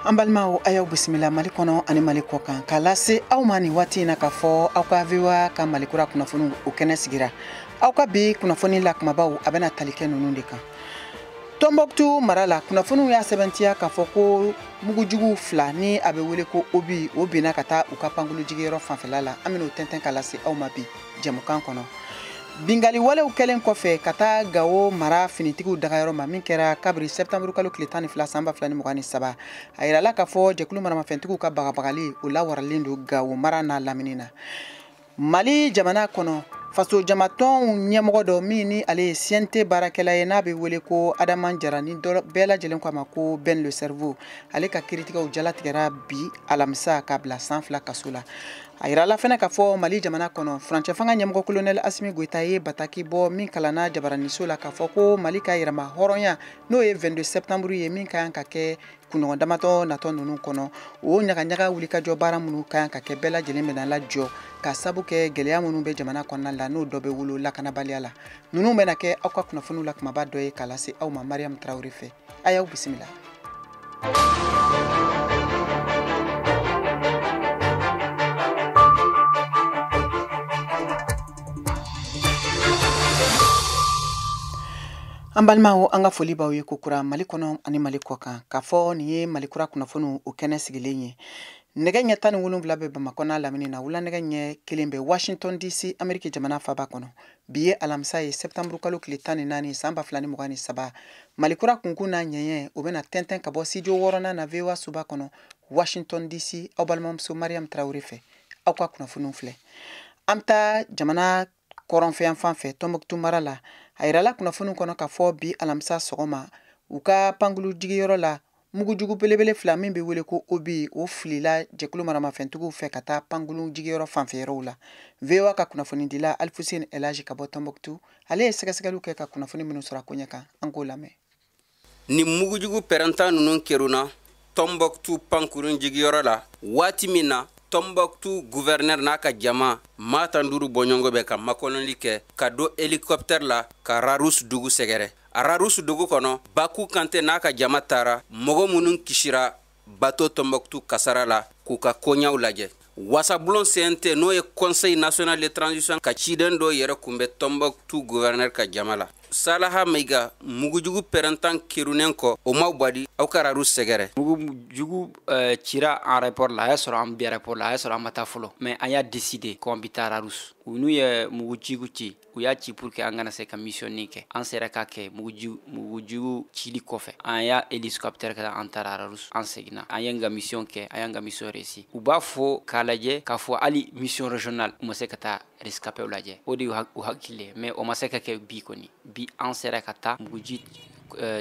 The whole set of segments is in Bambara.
Ambalmao ayaw bisimila Mali kɔnɔ ani Mali kɔ kan k'a lase aw ma ni waati na k'a fɔ aw ka VOA ka Malikura kunnafoni o kɛnɛ sigira aw ka bi kunnafoni la kumabaw a bɛna tali kɛ ninnu de kan. Tombouctou mara la kunnafoniw y'a sɛbɛntiya k'a fɔ ko mugujugu fila ni a bɛ wele ko Obi o binna ka taa u ka pankulu jigiyɔrɔ fanfɛla la an bɛna o tɛntɛn k'a lase aw ma bi jɛmukan kɔnɔ. Bingali walew kɛlen kɔfɛ ka taa Gao mara finitigiw dagayɔrɔ ma min kɛra kabiri septembre kalo tile 12 san 2023 a yirala k'a fɔ jɛkulu maramafɛntigiw ka bagabagali o lawaralen don Gao mara n'a lamini na. Mali jamana kɔnɔ faso jamatɔnw ɲɛmɔgɔ dɔ min ni ale ye CNT baarakɛla ye n'a bɛ wele ko Adama Jara ni bɛɛ lajɛlen ko a ma ko Ben le Cerveau ale ka kiiritigɛw jalatigɛra bi alamisa k'a bila san 2 kaso la. A yirala fɛnɛ k'a fɔ Mali jamana kɔnɔ furancɛ fanga ɲɛmɔgɔ colonel Asimi Goita ye bataki bɔ min kalanna jabaraniso la k'a fɔ ko Mali ka yɛrɛma hɔrɔnya n'o ye 22 septembre ye min ka kan ka kɛ kunɲɔgɔn damatɔ natɔ ninnu kɔnɔ o ɲagaɲaga wulikajɔ baara minnu ka kan ka kɛ bɛɛ lajɛlen bɛna lajɔ ka sabu kɛ gɛlɛya minnu bɛ jamana kɔnɔna la n'o dɔ bɛ wolo lakanabaliya la. Ninnu bɛna kɛ aw ka kunnafoniw la kumaba dɔ ye k'a lase aw ma Mariam Traoré fɛ. A y'aw bisimila. An balimaw an ka foli b'aw ye kokura Mali kɔnɔ ani Mali kɔ kan k'a fɔ nin ye Malikura kunnafoniw o kɛnɛ sigilen ye. Nɛgɛ ɲɛ 17 bɛ Bamakɔ n'a lamini na wula nɛgɛ ɲɛ 1 bɛ Washington DC Amérique jamana faaba kɔnɔ. Bi ye alamisa ye septembre kalo tile 14 san 2023 Malikura kunkun n'a ɲɛɲɛ o bɛna tɛntɛn ka bɔ studio 6nan na VOA suba kɔnɔ Washington DC aw balimamuso Mariam Traoré fɛ aw ka kunnafoniw filɛ. An bɛ taa jamana kɔrɔnfɛn fan fɛ Tombouctou mara la a yirala kunnafoniw kɔnɔ k'a fɔ bi alamisa sɔgɔma u ka pankulu jigiyɔrɔ la mugujugu belebele fila min bɛ wele ko Obi o filila jɛkulu maramafɛntigiw fɛ ka taa pankulu jigiyɔrɔ fanfɛyɔrɔw la. VOA ka kunnafonidila Alfuseni Elaji ka bɔ Tombouctou ale ye sɛgɛsɛgɛliw kɛ ka kunnafoni minnu sɔrɔ a ko ɲɛ kan an k'o lamɛn. Ni mugujugu pɛrɛntan ninnu kɛruna Tombouctou pankuru jigiyɔrɔ la waati min na Tombouctou gouverneur n'a ka jama maa tan duuru bɔɲɔgɔn bɛ ka makɔnɔli kɛ ka don hélicoptère la ka Rarous dugu sɛgɛrɛ. A Rarous dugu kɔnɔ Baku Kante n'a ka jama taara mɔgɔ minnu kisira bateau Tombouctou kasara la k'u ka koɲaw lajɛ. Wasabulon CNT n'o ye Conseil national de transition ka ciden dɔ yɛrɛ kunbɛ Tombouctou gouverneur ka jama la. Salaha Meiga mugujugu pɛrɛntan kirunen kɔ o ma badi aw ka Rarous sɛgɛrɛ. Mugujugu cira en rapport la a y'a sɔrɔ an bɛ rapport la a y'a sɔrɔ an ma taa fɔlɔ mais an y'a décidé ko an bɛ taa Rarous. U n'u ye mugujugu ci u y'a ci pour que an kana se ka missionnin kɛ an sera k'a kɛ mugujugu cili kɔfɛ an y'a hélicoptère kɛ an taara Rarous an seginna an ye n ka mission kɛ an y'an ka mission réussi. U b'a fɔ k'a lajɛ k'a fɔ hali mission régionale u ma se ka taa rescapé lajɛ o de y'u hakili mais o ma se ka kɛ bi kɔni bi an sera ka taa muguji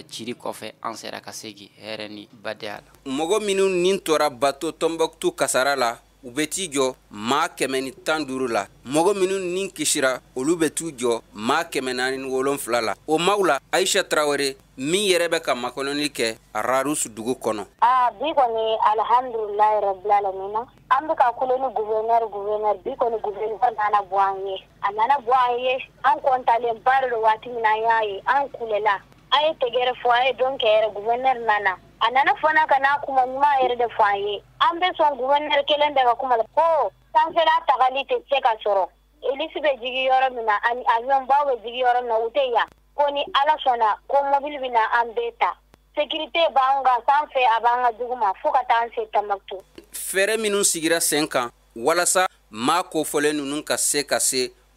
ciri kɔfɛ an sera ka segin hɛrɛ ni badenya la. Mɔgɔ minnu nin tora bateau Tombouctou kasara la u bɛ t'i jɔ maa 115 la. Mɔgɔ minnu nin kisira olu bɛ t'u jɔ maa 407 la. O maaw la Aïcha Traoré min yɛrɛ bɛ ka makɔnɔli kɛ Rarous dugu kɔnɔ. Bi kɔni alhamdulilahi rabbil alamina an bɛ ka kule ni gouverneur bi kɔni gouverneur nana bɔ an ye. A nana bɔ an ye an kɔntalen ba de waati min an y'a ye an kulela an ye tɛgɛrɛ fɔ an ye don kɛ yɛrɛ gouverneur nana. A nana fana ka n'a kuma ɲuman yɛrɛ de fɔ an ye. An bɛ sɔn gouverneur kelen bɛ ka kuma la ko sanfɛla tagali tɛ se ka sɔrɔ. Elisi bɛ jigi yɔrɔ min na ani avion baw bɛ jigi yɔrɔ min na u tɛ yan. Ko ni Ala sɔnna ko mobile bɛ na an bɛɛ ta. Sécurité b'an kan sanfɛ a b'an ka dugu ma fo ka taa an se Tombouctou. Fɛɛrɛ minnu sigira sen kan walasa maa kofɔlen ninnu ka se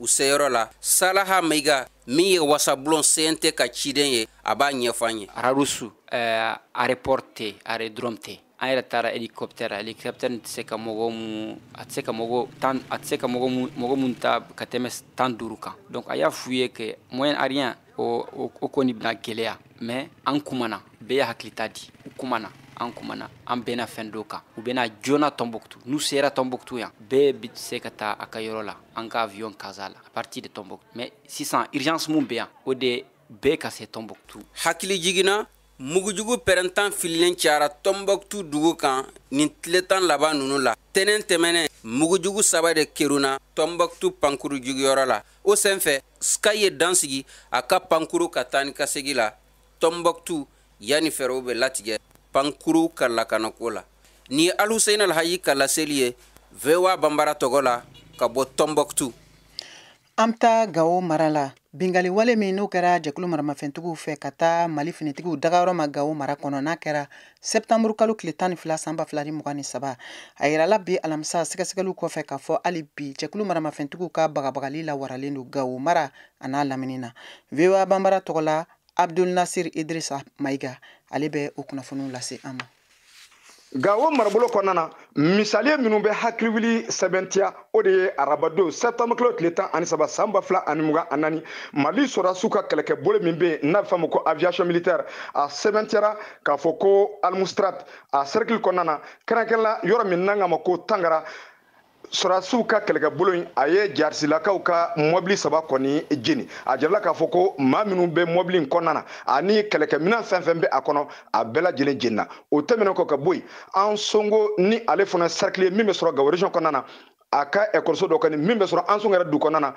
u seyɔrɔ la. Salaha Meiga min ye Wasabulon CNT ka ciden ye a b'a ɲɛfɔ an ye. Rarous aéroport tɛ aérodrome tɛ an yɛrɛ taara hélicoptère tɛ se ka mɔgɔ mun ta ka tɛmɛ 15 kan donc a y'a f'u ye que moyen à rien o kɔni bɛna gɛlɛya mais an kumana bɛɛ ye hakilita di u kumana an bɛna fɛn dɔ kan u bɛna joona Tombouctou n'u sera Tombouctou yan bɛɛ bɛ se ka taa a ka yɔrɔ la an ka avion kaza la à partir de Tombouctou mais sisan urgence mun bɛ yan o de bɛɛ ka se Tombouctou. Hakili jiginna mugujugu pɛrɛntan fililen cayara Tombouctou dugu kan nin tile 10 laban ninnu la. Tɛnɛn tɛmɛnɛ mugujugu 3 de keruna Tombouctou pankuru jigiyɔrɔ la. O senfɛ Sky ye dansigi a ka pankuru ka taa ni ka segi la Tombouctou yani fɛɛrɛw bɛ latigɛ pankuru kala kanakola ni Al-Hussein Al-Hayi kala selie vewa bambara togola kabo Tombouctou. Amta Gao marala bingali wale min n'o kɛra jɛkulu maramafɛntigiw fɛ ka taa Mali finitigiw dagayɔrɔ ma Gao mara kɔnɔ n'a kɛra septembre kalo tile 12 san 2023 a yirala bi alamisa sɛgɛsɛgɛliw kɔfɛ k'a fɔ hali bi jɛkulu maramafɛntigiw ka bagabagali la waralen don Gao mara a n'a lamini na VOA Bambara tɔgɔ la Abdul Nasir Idrissa Maiga ale bɛ o kunnafoniw lase an ma. Gao marabolo kɔnɔna misaliya minnu bɛ hakiliwili sɛbɛntiya o de ye arabadon septembre kilo tile 13 san 2024 Mali sɔrɔdasiw ka kɛlɛkɛbolo min bɛ yen n'a bɛ fɔ a ma ko aviation militaire a sɛbɛntiyara k'a fɔ ko Al-Mustrat a cercle kɔnɔna kɛrɛnkɛrɛnla yɔrɔ min n'an k'a ma ko Tangara sɔrɔdasiw ka kɛlɛkɛbolo in a ye jarisilakaw ka mɔbili 3 kɔni jeni a jirala k'a fɔ ko maa minnu bɛ mɔbili in kɔnɔna na ani kɛlɛkɛminɛn fɛn fɛn bɛ a kɔnɔ a bɛɛ lajɛlen jenina o tɛmɛnen kɔ ka bɔ yen an songo ni ale fana cercle ye min bɛ sɔrɔ Gao région kɔnɔna na a ka école dɔ kɔni min bɛ sɔrɔ an songo yɛrɛ du kɔnɔna na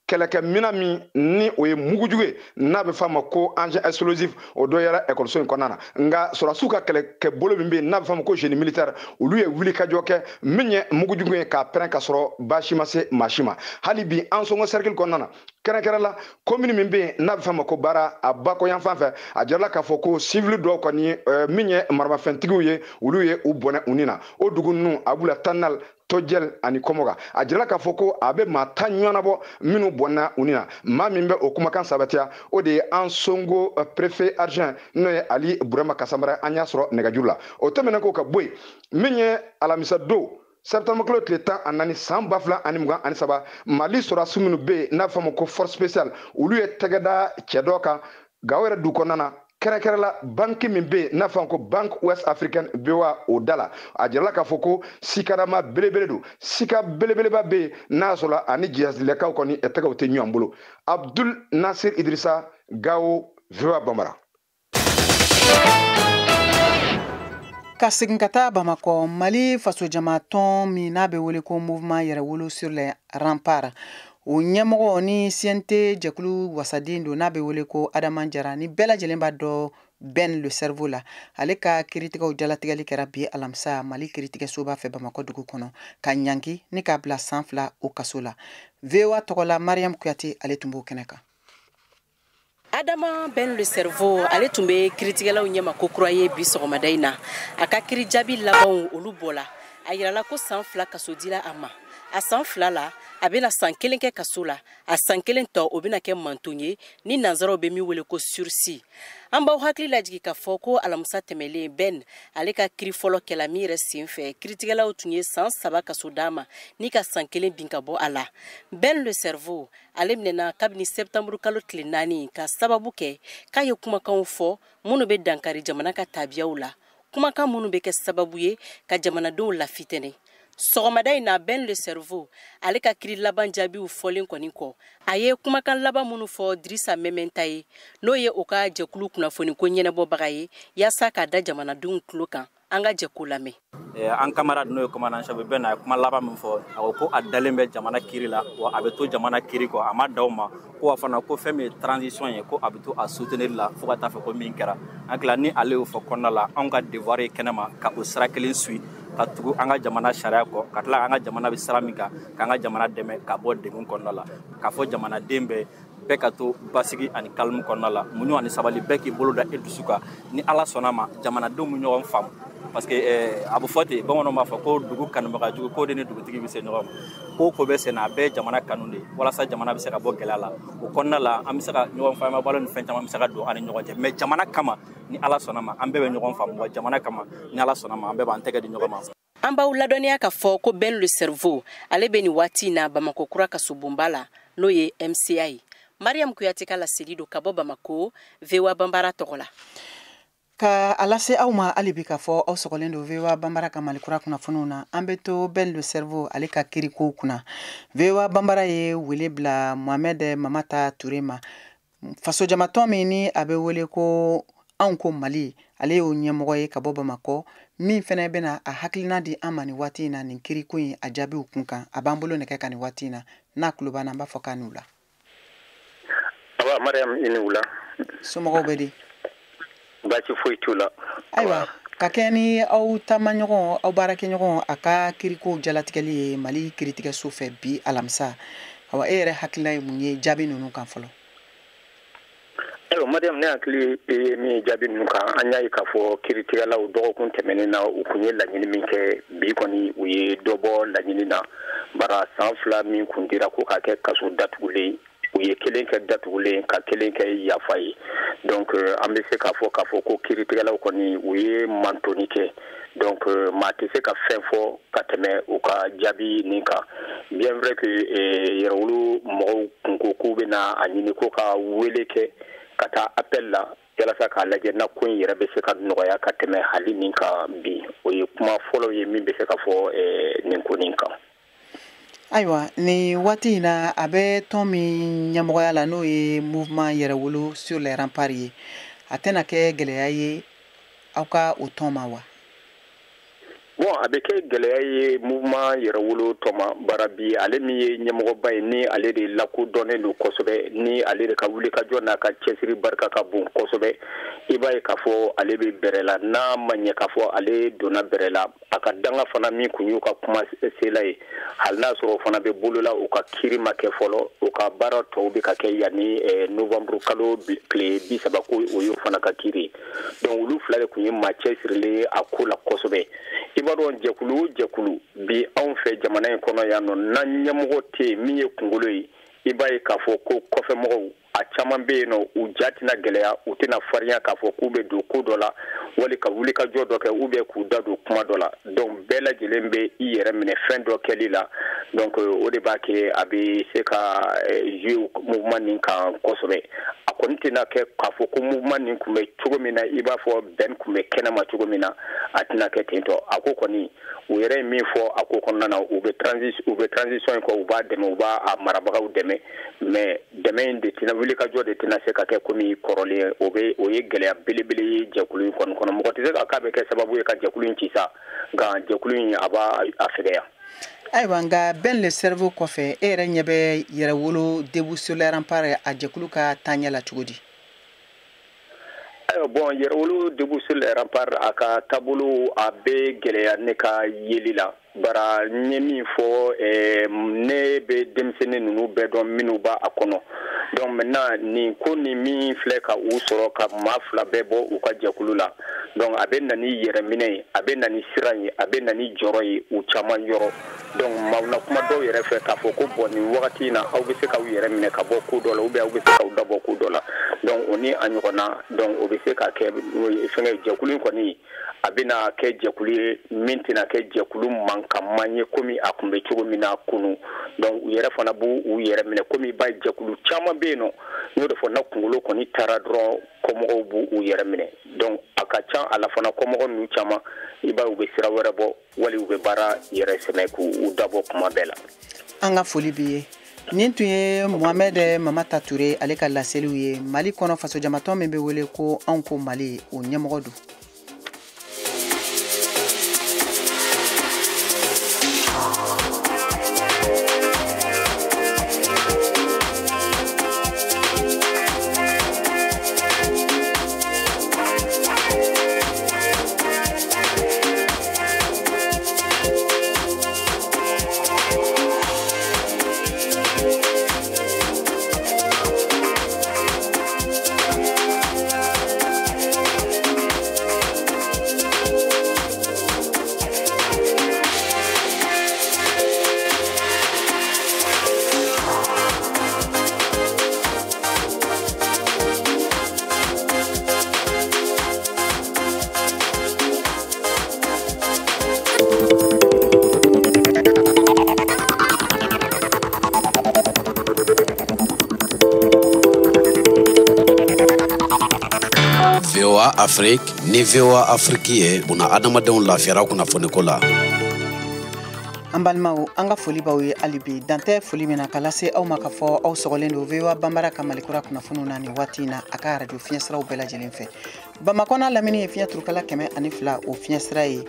kɛlɛkɛminɛn min ni o ye mugujugu ye n'a bɛ fɔ a ma ko engin explosif o dɔ yɛrɛ école in kɔnɔna na nka sɔrɔdasiw ka kɛlɛkɛbolo min bɛ yen n'a bɛ fɔ a ma ko génie militaire olu ye wulikajɔ kɛ min ye mugujugu ye k'a pɛrɛn ka sɔrɔ baasi ma se maa si ma hali bi an sɔngɔ cercle kɔnɔna na kɛrɛnkɛrɛnla commune min bɛ yen n'a bɛ fɔ a ma ko Bara a bakɔyan fan fɛ a jirala k'a fɔ ko civil dɔw kɔni min ye maramafɛntigiw ye olu ye u bɔnɛ u ni na o dugu ninnu a b'u la Tanal Tojel ani Komoga a jirala k'a fɔ ko a bɛ maa 10 ɲɔgɔnna bɔ minnu bɔnna u ni na maa min bɛ o kumakan sabatiya o de ye an songo préfet adjoint n'o ye Ali Burama Kasamara an y'a sɔrɔ nɛgɛjuru la o tɛmɛnen ko ka bɔ yen min ye alamisa don septembre kilo tile 14 san 2023 Mali sɔrɔdasiw minnu bɛ yen n'a bɛ fɔ a ma ko force spéciale olu ye tɛgɛ da cɛ dɔ kan Gao yɛrɛ du kɔnɔna na kɛrɛnkɛrɛnla banque min bɛ yen n'a fɔ ko Banque Ouest Africaine BOA o da la a jirala k'a fɔ ko sikarama belebele don sika belebeleba bɛ yen n'a sɔrɔ ani jihadilakaw kɔni tɛgɛw tɛ ɲɔgɔn bolo Abdul Nasir Idrissa Gao VOA Bambara. Ka segin ka taa Bamakɔ Mali fasojama tɔn min n'a bɛ wele ko mouvement yɛrɛwolo sur les remparts o ɲɛmɔgɔ ni CNT jɛkulu wasaden don n'a bɛ wele ko Adama Jara ni bɛɛ lajɛlen b'a dɔn Ben le cerveau la ale ka kiiritigɛw jalatigɛli kɛra bi alamisa Mali kiiritigɛsoba fɛ Bamakɔ dugu kɔnɔ ka ɲangi ni k'a bila san 2 o kaso la VOA tɔgɔ la Mariam Kuyate ale tun b'o kɛnɛ kan. Adama Ben le cerveau ale tun bɛ kiiritigɛlaw ɲɛma ko kura ye bi sɔgɔmada in na a ka kiiri jaabi labanw olu bɔla a yirala ko san 2 kaso dila a ma a san 2 la a bɛna san 1 kɛ kaso la a san 1 tɔ o bɛna kɛ manton ye ni nanzaraw bɛ min wele ko sursis an b'aw hakili lajigi k'a fɔ ko alamisa tɛmɛlen Ben ale ka kiiri fɔlɔ kɛla min yɛrɛ sen fɛ kiiritigɛlaw tun ye san 3 kaso d'a ma ni ka san 1 bin ka bɔ a la Ben le cerveau ale minɛna kabini septembre kalo tile 4 ka sababu kɛ k'a ye kumakanw fɔ minnu bɛ dankari jamana ka tabiyaw la kumakan minnu bɛ kɛ sababu ye ka jamanadenw lafitɛnɛ sɔgɔmada in na Ben le cerveau ale ka kiiri laban jaabiw fɔlen kɔni kɔ a ye kumakan laban minnu fɔ Dirisa Mɛmɛnta ye n'o ye o ka jɛkulu kunnafoni ko ɲɛnabɔbaga ye yaasa k'a da jamanadenw tulo kan an ka jɛko lamɛn. An camarade n'o ye commandant chef Ben a ye kuma laban min fɔ a ko a dalen bɛ jamana kiiri la wa a bɛ to jamana kiiri kɔ a ma d'aw ma ko a fana ko fɛn min ye transition ye ko a bɛ to a soutenir la fo ka taa fɛ ko min kɛra an tila ni ale y'o fɔ kɔnɔna la anw ka devoir ye kɛnɛma ka o sira kelen suit ka tugu an ka jamana sariya kɔ ka tila an ka jamana bɛ sira min kan k'an ka jamana dɛmɛ ka bɔ degun kɔnɔna la k'a fɔ jamanaden bɛɛ ka to basigi ani calme kɔnɔna la muɲu ani sabali bɛɛ k'i bolo da e dusu kan ni ala sɔnna ma jamanadenw bɛ ɲɔgɔn faamu parce que a bɛ fɔ ten bamananw b'a fɔ ko dugu kanubaga jugu ko de ni dugutigi bɛ se ɲɔgɔn ma ko ko bɛ sen na a bɛɛ ye jamana kanu de walasa jamana bɛ se ka bɔ gɛlɛya la o kɔnɔna la an bɛ se ka ɲɔgɔn faamuya balo ni fɛn caman bɛ se ka don an ni ɲɔgɔn cɛ mais jamana kama ni ala sɔnna ma an bɛɛ bɛ ɲɔgɔn faamu wa jamana kama ni ala sɔnna ma an bɛɛ b'an tɛgɛ di ɲɔgɔn ma. An b'aw ladɔnniya k'a fɔ ko Ben le cerveau ale bɛ nin waati in na Bamakɔ kura kasobonba la n'o ye MCA ye Mariam Kuyate ka laseli don ka bɔ Bamako VOA Bambara tɔgɔ la. Ka a lase aw ma hali bi k'a fɔ aw sɔgɔlen don VOA Bambara ka Malikura kunnafoniw na an bɛ to Ben le cerveau ale ka kiirikow kunna VOA Bambara ye wele bila Mohamed Mamata Touré ma fasojamatɔn min ni a bɛ wele ko anw ko Mali ale y'o ɲɛmɔgɔ ye ka bɔ Bamakɔ min fɛnɛ bɛna a hakilina di an ma nin waati in na nin kiiriko in a jaabiw kun kan a b'an bolo nɛgɛ ka nin waati in na n'a kulo b'an na an b'a fɔ k'a n'u la. Mariam i ni wula. Somɔgɔw bɛ di? Baasi foyi t'u la. Ayiwa ka kɛ ni aw taamaɲɔgɔn aw baarakɛɲɔgɔn a ka kiriko jalatigɛli ye Mali kiiritigɛso fɛ bi alamisa awa e yɛrɛ hakilina ye mun ye jaabi ninnu kan fɔlɔ? Madame ne hakili min jaabi ninnu kan an y'a ye k'a fɔ kiiritigɛlaw dɔgɔkun tɛmɛnen na u kun ye laɲini min kɛ bi kɔni u ye dɔ bɔ laɲini na bara san 2 min kun dira ko k'a kɛ kaso datugulen u ye kelen kɛ datugulen ka kelen kɛ yafa ye donc an bɛ se k'a fɔ ko kiiritigɛlaw kɔni u ye mantoni kɛ donc maa tɛ se ka fɛn fɔ ka tɛmɛ u ka jaabi nin kan bien vrai que yɛrɛwolo mɔgɔw kun ko k'u bɛna a ɲini ko ka wele kɛ ka taa appel la yalasa k'a lajɛ na ko in yɛrɛ bɛ se ka nɔgɔya ka tɛmɛ hali nin kan bi o ye kuma fɔlɔ ye min bɛ se ka fɔ nin ko nin kan. Ayiwa ni waati in na a bɛ tɔn min ɲɛmɔgɔya la n'o ye mouvement yɛrɛwolo sur les remparts ye a tɛna kɛ gɛlɛya ye aw ka o tɔn ma wa? Bon a bɛ kɛ gɛlɛya ye mouvement yɛrɛwolo tɔma bara bi ale min ye ɲɛmɔgɔba ye ni ale de lakodɔnnen don kosɛbɛ ni ale de ka wulikajɔ n'a ka cɛsiri barika ka bon kosɛbɛ i b'a ye k'a fɔ ale bɛ bɛrɛ la n'a ma ɲɛ k'a fɔ ale donna bɛrɛ la a ka danga fana min kun y'u ka kuma sela ye hali n'a sɔrɔ o fana bɛ bolola u ka kiiri ma kɛ fɔlɔ u ka baara tɔw bɛ ka kɛ yanni novembre kalo tile 30 ko o y'o fana ka kiiri donc olu fila de kun ye maa cɛsirilen a ko la kosɛbɛ i b'a dɔn jɛkulu bi anw fɛ jamana in kɔnɔ yan nɔ n'an ɲɛmɔgɔ tɛ yen min ye kunkolo ye i b'a ye k'a fɔ ko kɔfɛmɔgɔw a caman bɛ yen nɔ u ja tɛna gɛlɛya u tɛna farinya k'a fɔ k'u bɛ don ko dɔ la wali ka wulikajɔ dɔ kɛ ou bien k'u da don kuma dɔ la donc bɛɛ lajɛlen bɛ i yɛrɛ minɛ fɛn dɔ kɛli la donc o de b'a kɛ a bɛ se ka jouer mouvement nin kan kosɛbɛ a kɔni tɛna kɛ k'a fɔ ko mouvement nin kun bɛ cogo min na i b'a fɔ bɛn kun bɛ kɛnɛma cogo min na a tɛna kɛ ten tɔ a ko kɔni u yɛrɛ ye min fɔ a ko kɔnɔna na u bɛ transition in kɔ u b'a dɛmɛ u b'a marabagaw dɛmɛ mais dɛmɛ in de tɛna wulikajɔ de tɛna se ka kɛ komi kɔrɔlen o ye gɛlɛya belebele ye jɛkulu in kɔni kɔnɔ mɔgɔ tɛ se k'a bɛ kɛ sababu ye ka jɛkulu in ci sa nka jɛkulu in a b'a fɛgɛya. Ayiwa nka bɛn le cerveau kɔfɛ e yɛrɛ ɲɛ bɛ yɛrɛwolo debout sur les remparts a jɛkulu ka taaɲɛ la cogo di? Bon yɛrɛwolo debout sur les remparts a ka taabolo a bɛ gɛlɛya ne ka yeli la bara n ye min fɔ ne bɛ denmisɛnnin ninnu bɛɛ dɔn minnu b'a a kɔnɔ donc maintenant nin ko ni min filɛ ka u sɔrɔ ka maa fila bɛɛ bɔ u ka jɛkulu la donc a bɛ na ni yɛrɛminɛ ye a bɛ na ni siran ye a bɛ na ni jɔrɔ ye u caman yɔrɔ donc maaw na kuma dɔw yɛrɛ fɛ k'a fɔ ko bon nin wagati in na aw bɛ se k'aw yɛrɛ minɛ ka bɔ ko dɔ la ou bien aw bɛ se k'aw dabɔ ko dɔ la donc o ni a ɲɔgɔnna donc o bɛ se ka kɛ fɛngɛ jɛkulu in kɔni a bɛna kɛ jɛkulu ye min tɛna kɛ jɛkulu mankanman ye komi a kun bɛ cogo min na kunu donc u yɛrɛ fana b'u yɛrɛ minɛ komi i b'a ye jɛkulu caman bɛ yen nɔ n y'o de fɔ n'a kunkolo kɔni taara dɔrɔn kɔmɔgɔw b'u yɛrɛ minɛ donc a ka ca a la fana kɔmɔgɔ ninnu caman i b'a ye u bɛ sira wɛrɛ bɔ wali u bɛ baara yɛrɛ sɛmɛ k'u dabɔ kuma bɛɛ la. An ka foli b'i ye. Nin tun ye Mohamed Mamata Ture ale ka laseliw ye Mali kɔnɔ fasojamatɔn min bɛ wele ko anw ko Mali o ɲɛmɔgɔ don. VOA Afrique ni VOA Afrique ye buna adamadenw lafiyara kunnafoni ko la. An balimaw an ka foli b'aw ye hali bi dantɛ foli min na ka lase aw ma ka fɔ aw sɔgɔlen don VOA Banbara ka Malikura kunnafoniw na nin waati in na a ka radio fiɲɛsiraw bɛɛ lajɛlen fɛ. Bamakɔ n'a lamini ye fiɲɛ turukala 102 o fiɲɛsira ye.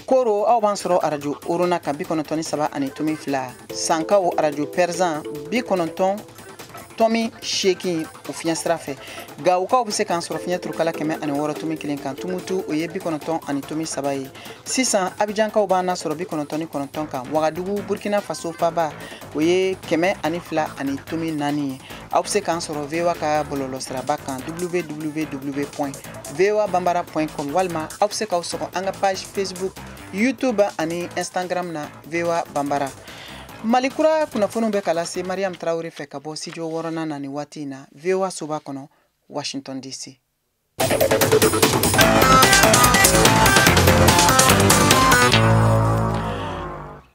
Koro aw b'an sɔrɔ radio Orona kan 93.2 Sankaw radio Perzan 90 tɔmi 8 o fiɲɛ sira fɛ nka u kaw bɛ se k'an sɔrɔ fiɲɛ turukala 106 tomi 1 kan tumutu o ye 93 tomi 3 ye sisan abijankaw b'an sɔrɔ 99 kan wagadugu burkina faso paba o ye 102 tomi 4 ye aw bɛ se k'an sɔrɔ VOA ka bɔlɔlɔsiraba kan www.voabambara.com walima aw bɛ se k'aw sɔgɔ an ka page Facebook YouTube ani Instagram na VOA Bambara. Malikura kunnafoniw bɛ ka lase Mariam Traore fɛ ka bɔ studio 6nan na ni waati in na VOA soba kɔnɔ Washington DC.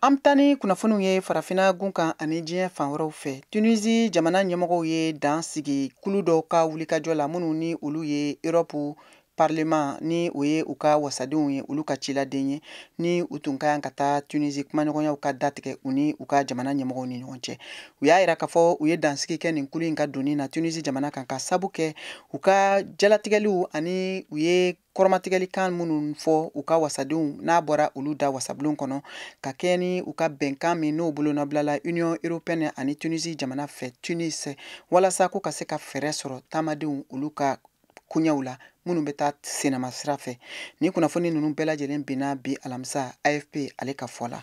Am tani kunnafoniw ye farafina gun kan ani diɲɛ fan wɛrɛw fɛ. Tunisie jamana ɲɛmɔgɔw ye dan sigi kulu dɔw ka wulikajɔ la minnu ni olu ye Europe Parlement ni o ye u ka wasadenw ye olu ka ciladen ye ni u tun ka yan ka taa Tunisie kumaɲɔgɔnyaw ka datigɛ u ni u ka jamana ɲɛmɔgɔw ni ɲɔgɔn cɛ. U y'a yira k'a fɔ u ye dansigi kɛ nin kulu in ka donni na Tunisie jamana kan ka sabu kɛ u ka jalatigɛliw ani u ye kɔrɔmatigɛlikan minnu fɔ u ka wasadenw n'a bɔra olu da wasabulon kɔnɔ ka kɛ ni u ka bɛnkan min n'o bolonabilala Union Européenne ani Tunisie jamana fɛ Tunis walasa ko ka se ka fɛɛrɛ sɔrɔ taamadenw olu ka kunyaw la minnu bɛ taa senama sira fɛ ni kunnafoni ninnu bɛɛ lajɛlen binna bi alamisa AFP ale ka fɔ la.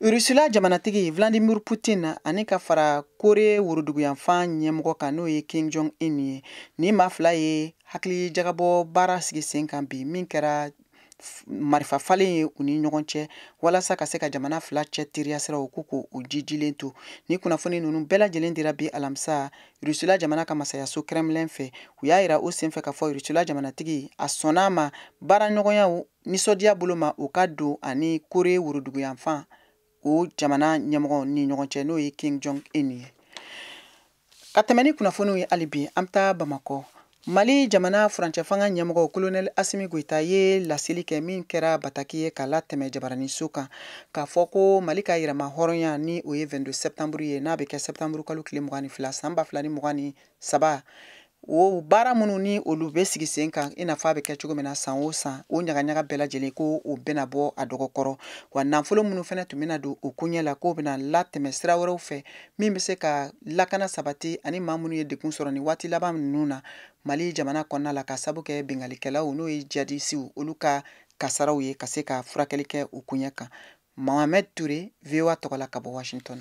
Rusila jamanatigi Vladimir Putin ani ka fara Kore wuruduguyanfan ɲɛmɔgɔ kan n'o ye Kim Jong-un ye ni maa fila ye hakili jagabɔ baara sigi sen kan bi min kɛra marifa falen ye u ni ɲɔgɔn cɛ walasa ka se ka jamana fila cɛ teriya siraw ko u jijilen to ni kunnafoni ninnu bɛɛ lajɛlen dira bi alamisa Rusila jamana ka masayaso Kremlin fɛ u y'a yira o senfɛ ka fɔ Rusila jamanatigi a sɔnna ma baara ɲɔgɔnyaw nisɔndiya bolo ma u ka don ani Kore wuruduguyanfan o jamana ɲɛmɔgɔ ni ɲɔgɔn cɛ n'o ye Kim Jong-un ye. Ka tɛmɛ ni kunnafoniw ye hali bi an bɛ taa Bamakɔ. Mali jamana furancɛ fanga ɲɛmɔgɔ Colonel Assimi Goïta ye laseli kɛ min kɛra bataki ye k'a latɛmɛ jabaraniso kan k'a fɔ ko Mali ka yɛrɛma hɔrɔnya ni o ye 22 septembre ye n'a bɛ kɛ septembre kalo tile 22 san 2023 o baara minnu ni olu bɛ sigi sen kan i n'a fɔ a bɛ kɛ cogo min na san o san o ɲagaɲaga bɛɛ lajɛlen ko o bɛna bɔ a dɔgɔkɔrɔ wa nafolo minnu fana tun bɛna don o koɲɛ la k'o bɛna latɛmɛ sira wɛrɛw fɛ min bɛ se ka lakana sabati ani maa minnu ye degun sɔrɔ ni waati laban ninnu na Mali jamana kɔnɔna la ka sabu kɛ bengalikɛlaw n'o ye jihadisiw olu ka kasaraw ye ka se ka furakɛli kɛ o koɲɛ kan. Mohamed Touré VOA tɔgɔla ka bɔ Washington.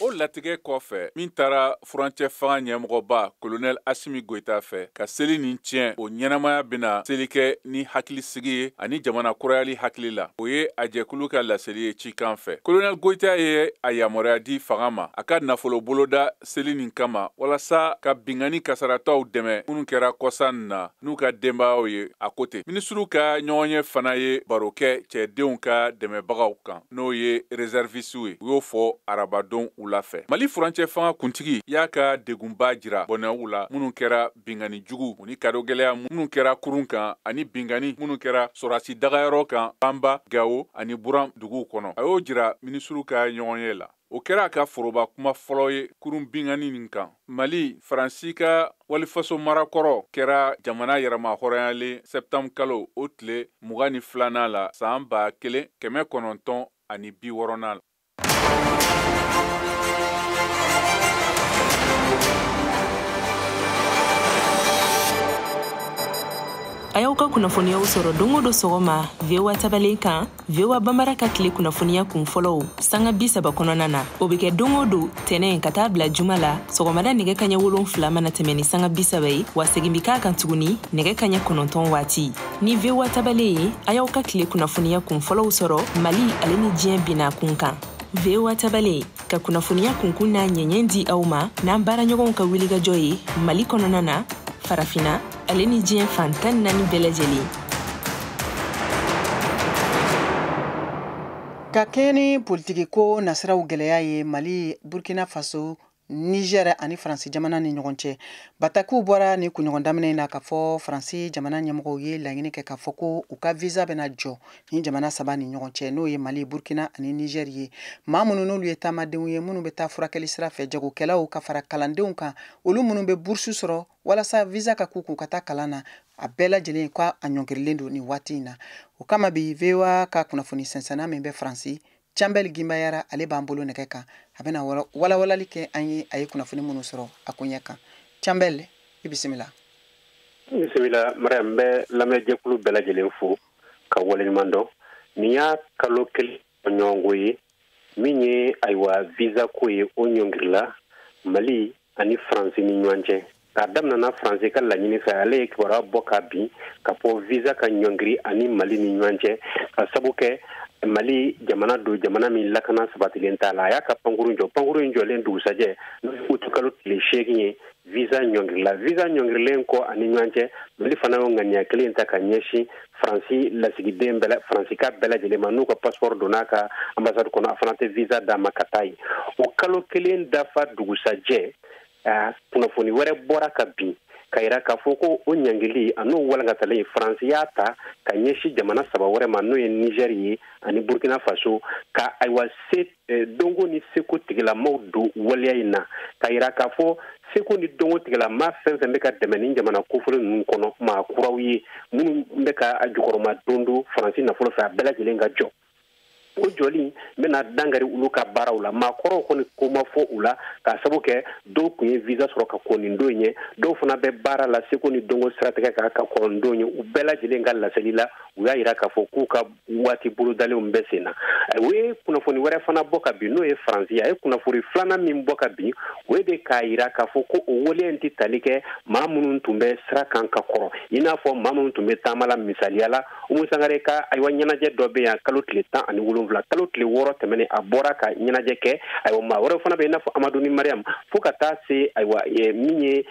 O latigɛ kɔfɛ min taara furancɛ fanga ɲɛmɔgɔba Colonel Assimi Goïta fɛ ka seli nin tiɲɛ o ɲɛnamaya bɛna seli kɛ ni hakilisigi ye ani jamana kurayali hakili la o ye a jɛkulu ka laseli ye cikan fɛ. Colonel Goïta ye a yamaruya di fanga ma a ka nafolo boloda seli nin kama walasa ka bingani kasarataw dɛmɛ minnu kɛra kɔsan na n'u ka denbayaw ye a kote. Ministru ka ɲɔgɔnye fana ye baro kɛ cɛdenw ka dɛmɛbagaw kan n'o ye réservisiw ye u y'o fɔ arabadon wula fɛ. Mali furancɛ fanga kuntigi y'a ka degunba jira bɔnɛw la minnu kɛra bingani jugu u ni kadogɛlɛya minnu kɛra kurun kan ani bingani minnu kɛra sɔrasi dagayɔrɔ kan Bamba, Gao ani Buran duguw kɔnɔ. A y'o jira ministru ka ɲɔgɔnye la. O kɛra a ka foroba kuma fɔlɔ ye kurun bingani nin kan. Mali Faransi ka walifaso marakɔrɔ kɛra jamana yɛrɛma hɔrɔnyalen septembre kalo o tile 22nan la san 1960 la. A y'aw ka kunnafoniyaw sɔrɔ don o don sɔgɔma VOA tabalen kan VOA Bambara ka tile kunnafoniya kun fɔlɔw sanga 30 kɔnɔna na o bɛ kɛ don o don tɛnɛn ka taa bila juma la sɔgɔmada nɛgɛ kaɲɛ 7 mana tɛmɛ ni sanga 30 ye wa segin bi k'a kan tuguni nɛgɛ kaɲɛ 9 waati ni VOA tabalen ye a y'aw ka tile kunnafoniya kun fɔlɔw sɔrɔ Mali ale ni diɲɛ binna kun kan VOA tabalen ka kunnafoniya kunkun n'a ɲɛɲɛ di aw ma n'an baaraɲɔgɔnw ka wulikajɔ ye Mali kɔnɔna na farafina ale ni diɲɛ fan 14 bɛɛ lajɛlen. Ka kɛ ni politiki ko nasiraw gɛlɛya ye Mali, Burkina Faso, Niger ani Faransi jamana ni ɲɔgɔn cɛ. Batakiw bɔra ni kunɲɔgɔn daminɛ na ka fɔ Faransi jamana ɲɛmɔgɔw ye laɲini kɛ ka fɔ ko u ka visa bɛna jɔ ni jamana saba ni ɲɔgɔn cɛ n'o ye Mali, Burkina ani Niger ye. Maa minnu n'olu ye taamadenw ye minnu bɛ taa furakɛli sira fɛ jagokɛlaw ka fara kalandenw kan olu minnu bɛ bourse sɔrɔ walasa visa ka k'u ka taa kalan na a bɛɛ lajɛlen k'a ɲɔngirilen don ni waati in na. O kama bi VOA ka kunnafoni sɛnsɛnna min bɛ Faransi Chambel Gimbayara ale b'an bolo nɛgɛ kan a bɛna walawalali kɛ an ye a ye kunnafoni minnu sɔrɔ a ko ɲɛ kan. Chambel i bisimila. Bisimila Mariam, bɛ lamɛnjɛkulu bɛɛ lajɛlen fo ka waleɲuman dɔn. Nin y'a kalo kelen ɲɔgɔnko ye min ye ayiwa visa ko ye o ɲɔngirila Mali ani Faransi ni ɲɔgɔn cɛ. K'a daminɛna Faransi ka laɲini fɛ ale ye kibaruya bɔ k'a bin ka fɔ visa ka ɲɔngiri ani Mali ni ɲɔgɔn cɛ ka sabu kɛ Mali jamana do jamana min lakana sabatilen t'a la. A y'a ka pankuru jɔ. Pankuru in jɔlen dugusajɛ n'o ye août kalo tile 8 ye visa ɲɔngirila. Visa ɲɔngirilen kɔ ani ɲɔgɔn cɛ Mali fana y'o ŋaniya kelen ta ka ɲɛsin Faransi lasigiden Faransi ka bɛɛ lajɛlen ma n'u ka passeport donn'a ka ambassade kɔnɔ a fana tɛ visa d'a ma ka taa yen. O kalo kelen dafa dugusajɛ kunnafoni wɛrɛ bɔra ka bin ka yira k'a fɔ ko o ɲangili a n'o walankatalen Faransi y'a ta ka ɲɛsin jamana 3 wɛrɛ ma n'o ye Niger ye ani Burkina Faso ka ayiwa dongo ni seko tigilamaw don waleya in na ka yira k'a fɔ seko ni dongo tigilama fɛn fɛn bɛ ka dɛmɛ ni jamana kofɔlen ninnu kɔnɔ maa kuraw ye minnu bɛ ka a jukɔrɔma dondo Faransi nafolo fɛ a bɛɛ lajɛlen ka jɔ. O jɔli bɛna dangari olu ka baaraw la maakɔrɔw kɔni ko ma fɔ u la k'a sabu kɛ dɔw kun ye visa sɔrɔ ka kɔn nin don ye dɔw fana bɛ baara la seko ni dongo siratigɛ ka kɔn nin don ye u bɛɛ lajɛlen ka laseli la u y'a yira k'a fɔ k'u ka waati bolodalenw bɛ sen na. U ye kunnafoni wɛrɛ fana bɔ ka bin n'o ye Faransi ye a ye kunnafoni filanan min bɔ ka bin o ye de k'a yira k'a fɔ ko o waleya in tɛ tali kɛ maa minnu tun bɛ sira kan ka kɔrɔ i n'a fɔ maa minnu tun bɛ taama la misaliya la Umu Sangare ka ayiwa ɲɛnajɛ dɔ bɛ yan kalo tile 17 kalo tile 6 tɛmɛnen a bɔra ka ɲɛnajɛ kɛ ayiwa maa wɛrɛ fana bɛ i n'a fɔ Amadu ni Mariam fo ka taa se ayiwa min ye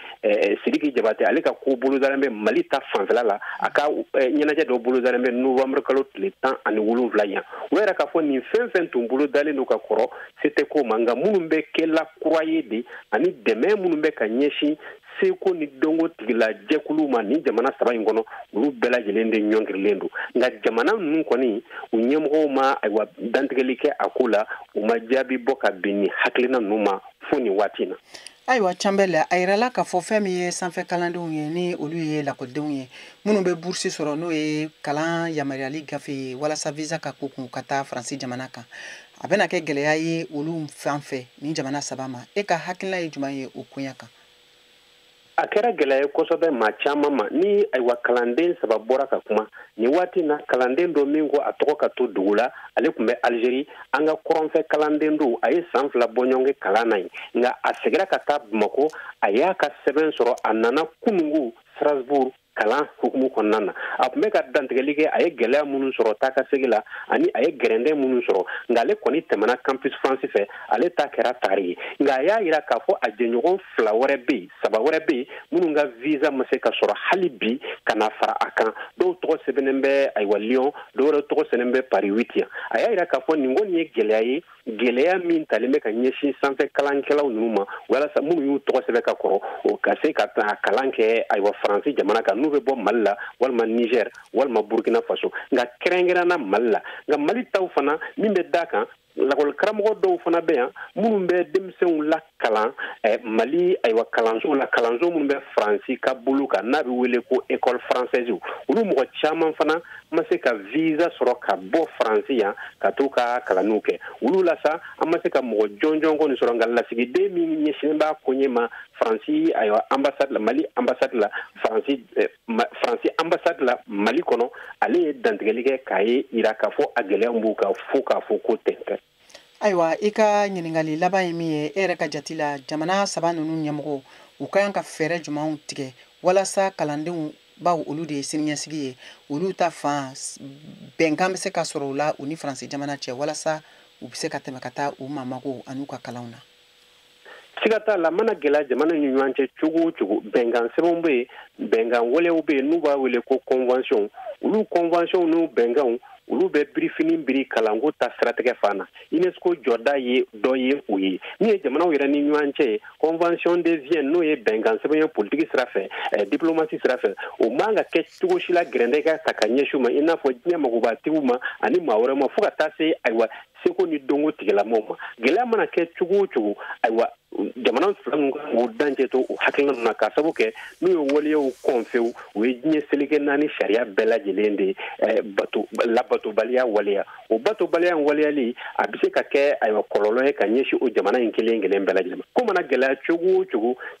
Sidiki Jabate ale ka ko bolodalen bɛ Mali ta fanfɛla la a ka ɲɛnajɛ dɔ bolodalen bɛ novembre kalo tile 17 yan o yɛrɛ k'a fɔ nin fɛn fɛn tun bolodalen don ka kɔrɔ se tɛ ko ma nka minnu bɛ kɛla kura ye de ani dɛmɛ minnu bɛ ka ɲɛsin seko ni dongo tigila jɛkulu ma ni jamana 3 in kɔnɔ olu bɛɛ lajɛlen de ɲɔngirilen don nka jamana ninnu kɔni u ɲɛmɔgɔw ma ayiwa dantigɛli kɛ a ko la u ma jaabi bɔ ka bin ni hakilina ninnu ma fo nin waati na. Ayiwa Chambel a yirala k'a fɔ fɛn min ye sanfɛ kalandenw ye ni olu ye lakɔlidenw ye minnu bɛ bourse sɔrɔ n'o ye kalan yamaruyali gafe ye walasa visa ka k'u kun ka taa Faransi jamana kan a bɛna kɛ gɛlɛya ye olu fan fɛ ni jamana 3 ma e ka hakilina ye jumɛn ye o koɲɛ kan? A kɛra gɛlɛya ye kosɛbɛ maa caman ma ni ayiwa kalanden 3 bɔra ka kuma ni waati na kalanden dɔ min ko a tɔgɔ ka to dugu la ale tun bɛ Algérie an ka kɔrɔnfɛ kalanden don a ye san 2 bɔ ɲɔgɔn kalan na yen nka a segira ka taa Bamako a y'a ka sɛbɛn sɔrɔ a nana kunungu Strasbourg kalan hukumu kɔnɔna na a tun bɛ ka dantigɛli kɛ a ye gɛlɛya minnu sɔrɔ taa ka segi la ani a ye gɛrɛndɛ minnu sɔrɔ nka ale kɔni tɛmɛna campus France fɛ ale ta kɛra tari ye nka a y'a yira k'a fɔ a jɛɲɔgɔn 2 wɛrɛ bɛ yen 3 wɛrɛ bɛ yen minnu ka visa ma se ka sɔrɔ hali bi ka na fara a kan dɔw tɔgɔ sɛbɛnnen bɛ ayiwa Lyon dɔw wɛrɛ tɔgɔ sɛbɛnnen bɛ Paris 8 yan a y'a yira k'a fɔ nin kɔni ye gɛlɛya ye gɛlɛya min talen bɛ ka ɲɛsin sanfɛ kalankɛlaw ninnu ma walasa minnu y'u tɔgɔ sɛbɛn ka kɔrɔ o ka se ka kalan kɛ ayiwa Faransi jamana kan n'u bɛ bɔ Mali la walima Niger walima Burkina Faso nka kɛrɛnkɛrɛnna Mali la nka Mali taw fana min bɛ da kan lakɔli karamɔgɔ dɔw fana bɛ yan minnu bɛ denmisɛnw la kalan Mali ayiwa kalanso la kalanso minnu bɛ Faransi ka bolo kan n'a bɛ wele ko école française olu mɔgɔ caman fana ma se ka visa sɔrɔ ka bɔ Faransi yan ka t'u ka kalanniw kɛ olu la sa an ma se ka mɔgɔ jɔnjɔn kɔni sɔrɔ nka lasigiden min ɲɛsinnen b'a koɲɛ ma Faransi ayiwa ambassade la Mali ambassade la Faransi ambassade la Mali kɔnɔ ale ye dantigɛli kɛ k'a ye yira k'a fɔ a gɛlɛya b'u kan fo k'a fɔ ko tɛ. Ayiwa i ka ɲininkali laban ye min ye e yɛrɛ ka jati la jamana 3 ninnu ɲɛmɔgɔ u ka kan ka fɛɛrɛ jumɛnw tigɛ walasa kalandenw baw olu de ye siniɲɛsigi ye olu ta fan bɛnkan bɛ se ka sɔrɔ u la u ni Faransi jamana cɛ walasa u bɛ se ka tɛmɛ ka taa u maamago an'u ka kalanw na. Siga t'a la mana gɛlɛya jamana ni ɲɔgɔn cɛ cogo o cogo bɛnkan sɛbɛnw bɛ yen bɛnkan walew bɛ yen n'u b'a wele ko convention olu convention n'u bɛnkanw olu bɛ birifini biri kalanko ta siratigɛ fan na UNESCO jɔda ye dɔ ye o ye min ye jamanaw yɛrɛ ni ɲɔgɔn cɛ convention de Vienne n'o ye bɛnkan sɛbɛn ye politique sira fɛ diplomasi sira fɛ o man ka kɛ cogo si la gɛrɛndɛ ka ta ka ɲɛsin ma i n'a fɔ diɲɛ magobatigiw ma ani maa wɛrɛ ma fo ka taa se ayiwa seko ni dongo tigilamaw ma gɛlɛya mana kɛ cogo o cogo ayiwa jamana flan o danje to o hakilna na ka sabu ke nu yo wali o konfew o jinye selike nani sharia bela jelende bato balia walia o bato balia walia li abise ka ke ay kololo e ka nyeshi o jamana inkele ngele bela jelema kuma na gela chugu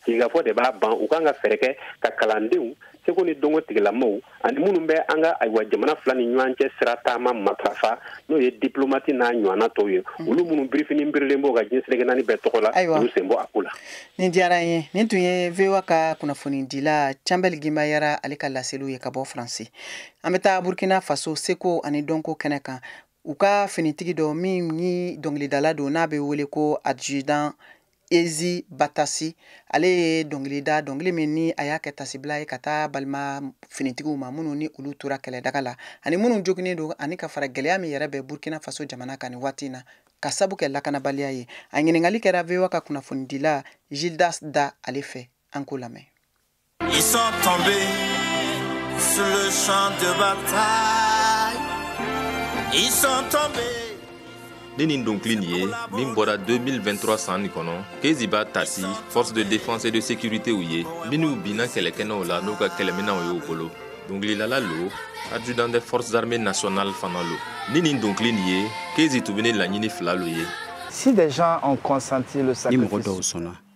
tiga fo de ba ban o kanga fereke ka kalandew se ko ni dongo tigla mo and munu be anga ay wa jamana flani nyanche sirata ma matrafa no ye diplomati na nyana to ye ulu munu briefing mbirle mo ga jinye selike nani be tokola sembo akula ni diara ye ni tunye vewa ka kuna foni dila chambel gimba yara alika laselu ye kabo France ameta Burkina Faso seko ani donko keneka uka finitigi do ni dongli dalado na be wele ko adjudant Ezi Batasi ale dongli meni ayake tasibla kata balma finitigu ma munu ni ulu tura kele dagala ani munu jogni do ani ka fara gelya mi yara be Burkina Faso jamana kani watina kasabu ke lakana balia ye angini ngali kera vewa ka kuna fundila Gildas da alefe ankulame. Ils sont tombés sur le champ de bataille. Ils sont tombés. Nini Donkliniye, Mimbora 2023 san kono, Keziba Tassi, force de défense et de sécurité ouye, Binu Bina Kelekena Ola, Noka Kelemena Oyo Polo, Donglila Lalo, adjudant des forces armées nationales Fanalo. Nini Donkliniye, Kezi Tubine Lanini Flaloye. Si des gens ont consenti le sacrifice,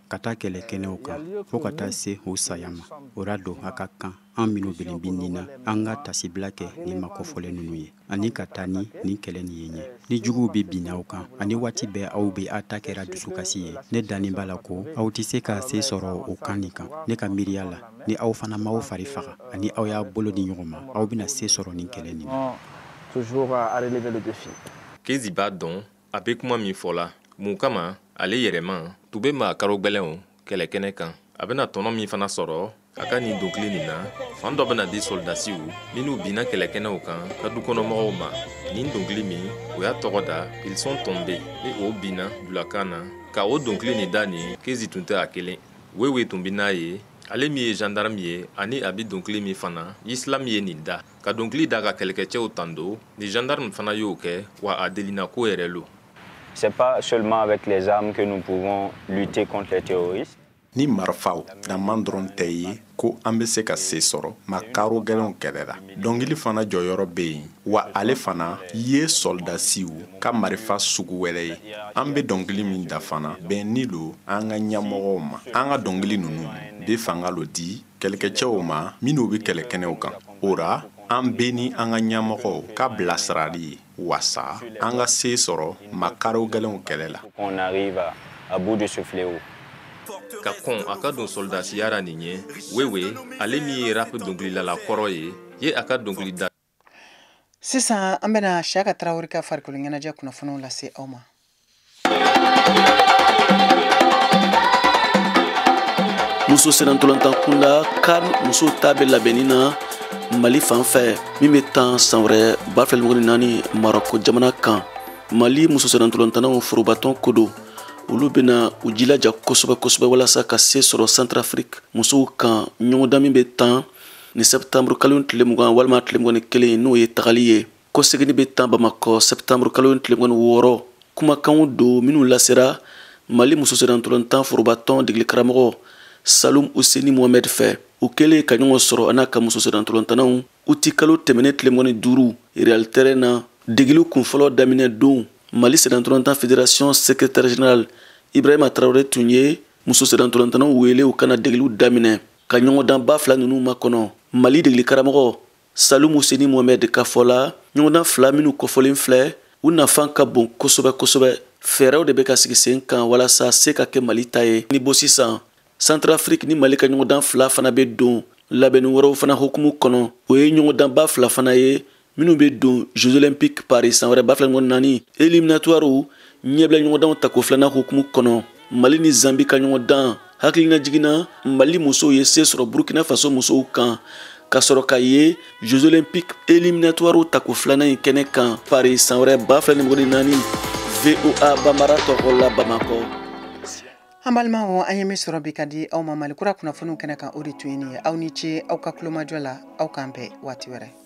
kata kelekene oka fokata se husayama orado akaka amino bilimbinina anga tasiblake ni makofole nunuye ani katani ni keleni yenye ni jugu be bina oka ani wati be au be atakera dusukasiye ne dani balako au tiseka se soro okanika ne ka miriala ni au fana mawo farifaka ani au ya bolo di nyoma au bina se soro ni keleni toujours à relever le défi Keziba don avec moi mi fola mukama ale yerema tube ma karogbeleo kelekene kan abena tono mi fana soro aka ni donkli ni na fan do bena di soldats yu minu bina kelekene o kan kadu kono mo ma ni donkli mi o ya togoda ils sont tombés et o bina dulakana ka o donkli ni dani kezi tunte akele wewe tumbina ye ale mi gendarme ye ani abi donkli mi fana islam ye ni da ka donkli daga kelekeche o tando ni gendarme fana yo ke wa adelina ko erelo. C'est pas seulement avec les armes que nous pouvons lutter contre les terroristes. Ni marfaw da mandron teye ko ambe se ka se soro makaro galon kelera dongili fana joyoro be wa ale fana ye soldasiu ka marifa sugu wele ambe dongili min da fana ben nilo anga nyamogo ma anga dongili nunu be fanga lodi kelke chawma minu be kelkene okan ora ambeni anga nyamogo ka blasrali wasa anga se soro makaro galon kelela on arrive à bout de ce fléau. Kakon aka don soldat yara ninye wewe ale mi rap dongli la koroye ye aka dongli da sisa ambena shaka Traoré ka farkulu ngana ja kuna fono la se oma muso senantolanta kunda kan muso tabe labenina Mali fanfɛ min bɛ tan san wɛrɛ 2024 Maroko jamana kan Mali muso senantolantanaw forobatɔn ko don olu bena u jilaja kosɛbɛ walasa ka se sɔrɔ Centrafrique musow kan ɲɔgɔndan min bɛ tan ni septembre kalo tile 20 walima tile 21 n'o ye tagali ye ko segini bɛ tan Bamakɔ septembre kalo tile 26 kumakanw do minnu lasera Mali muso senantolantan forobatɔn degeli karamɔgɔ Saloum Ouseni Mohamed fɛ u kɛlen ka ɲɔgɔn sɔrɔ ana ka muso senantolantanaw u ti kalo tɛmɛnen tile 25 Real terrain na degeli kunfɔlɔ daminɛ don Mali senantolantan fédération secrétaire général Ibrahima Traoré tun ye muso senantolantanaw wele u kana degeliw daminɛ ka ɲɔgɔndan ba fila ninnu makɔnɔ Mali degeli karamɔgɔ Saloum Ouseni Mohamed ka fɔla ɲɔgɔndan fila minnu kɔfɔlen filɛ u nafan ka bon kosɛbɛ fɛɛrɛw de bɛ ka sigi sen kan walasa se ka kɛ Mali ta ye ni bo sisan Centrafrique ni Mali ka ɲɔgɔndan fila fana bɛ don labɛnni wɛrɛw fana hukumu kɔnɔ o ye ɲɔgɔndan ba fila fana ye minnu bɛ don Jeux olympiques Paris san wɛrɛ 2024 éliminatoire ɲɛbila ɲɔgɔndanw tako filanan hukumu kɔnɔ Mali ni Zambi ka ɲɔgɔndan hakilina jiginna Mali musow ye se sɔrɔ Burkina Faso musow kan ka sɔrɔ ka ye Jeux olympiques éliminatoire tako filanan in kɛnɛ kan Paris san wɛrɛ 2024 VOA Bambara tɔgɔ la Bamakɔ. An balimaw an ye min sɔrɔ bi ka di aw ma Mali kura kunnafoniw kɛnɛ kan o de tun ye nin ye aw ni ce aw ka kulomajɔ la aw k'an bɛn waati wɛrɛ.